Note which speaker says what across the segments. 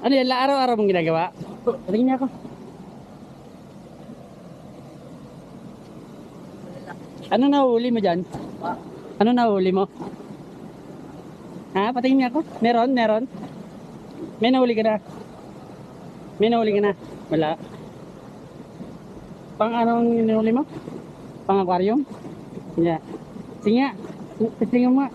Speaker 1: Ano yan? Araw-araw mong ginagawa? Tingin niya ako. Ano nahuli mo dyan? Ano nahuli mo? Ha? Patingin niya ako. Meron? Meron? May nahuli ka na? May nahuli ka na? Wala. Pang anong nahuli mo? Pang aquarium? Yeah. Sige nga. Tingnan mo nga.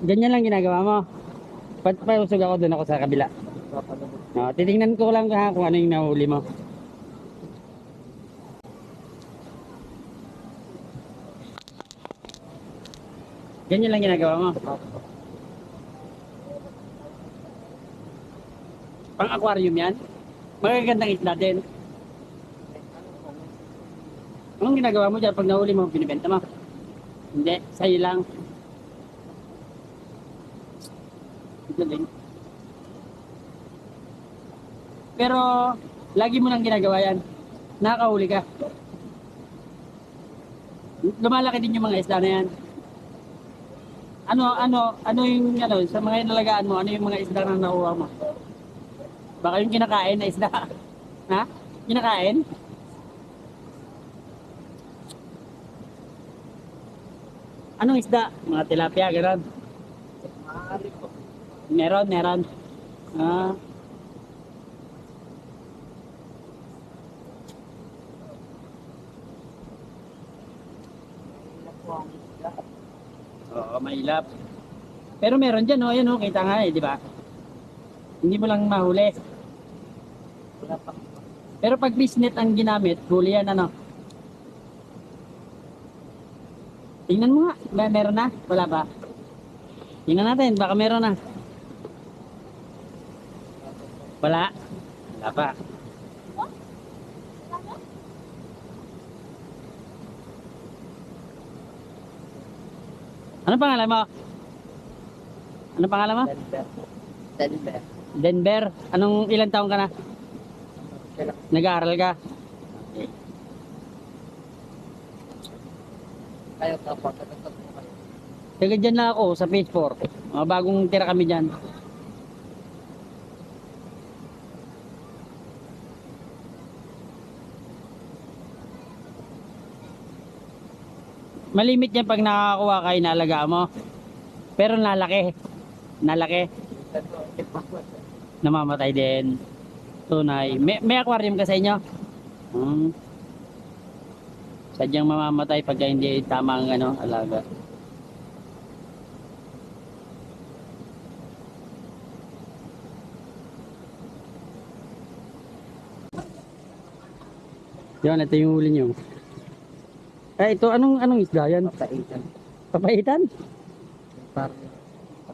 Speaker 1: Ganyan lang ginagawa mo. Pausog ako doon ako sa kabila. Titingnan ko lang ha kung ano yung nahuli mo. Ganyan lang ginagawa mo. Pang aquarium yan? Magagandang isda din. Anong ginagawa mo dyan pag nahuli mo, binibenta mo? Hindi, sa'yo lang. Galing. Pero, lagi mo nang ginagawa yan. Nakakahuli ka. Lumalaki din yung mga isda na yan. Ano yung, sa mga inalagaan mo, ano yung mga isda na nakuha mo? Baka yung kinakain na isda. Ha? Kinakain? Anong isda? Mga tilapia, gano'n? Meron. Ah. Oo, mailap. Pero meron dyan, oh, yan, oh, kita nga eh, di ba? Hindi mo lang mahuli. Pero pag bisnet ang ginamit, huli yan, ano? Tingnan mo nga, meron na? Wala ba? Tingnan natin, baka meron na. Wala? Wala pa. Ano pangalan mo? Ano pangalan mo?
Speaker 2: Denver.
Speaker 1: Denver. Anong ilang taong ka na? Nag-aaral ka?
Speaker 2: Kayo po.
Speaker 1: Taga dyan na ako sa Phase 4. Mga bagong tira kami dyan. Malimit yan pag nakakakuha ka, inalagaan mo. Pero nalaki. Namamatay din. Tunay. May aquarium ka sa inyo? Sadyang mamamatay pag hindi tama ang alaga. Yan, ito yung huli nyo. Ito, anong isda yan?
Speaker 2: Papaitan.
Speaker 1: Papaitan?
Speaker 2: Parang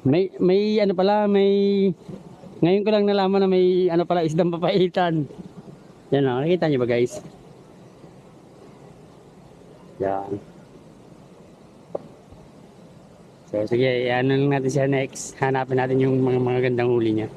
Speaker 1: May ano pala, ngayon ko lang nalaman na may ano pala isdang papaitan. Yan o, nakikita nyo ba guys? Yan. So sige, ano lang natin siya next. Hanapin natin yung mga gandang huli niya.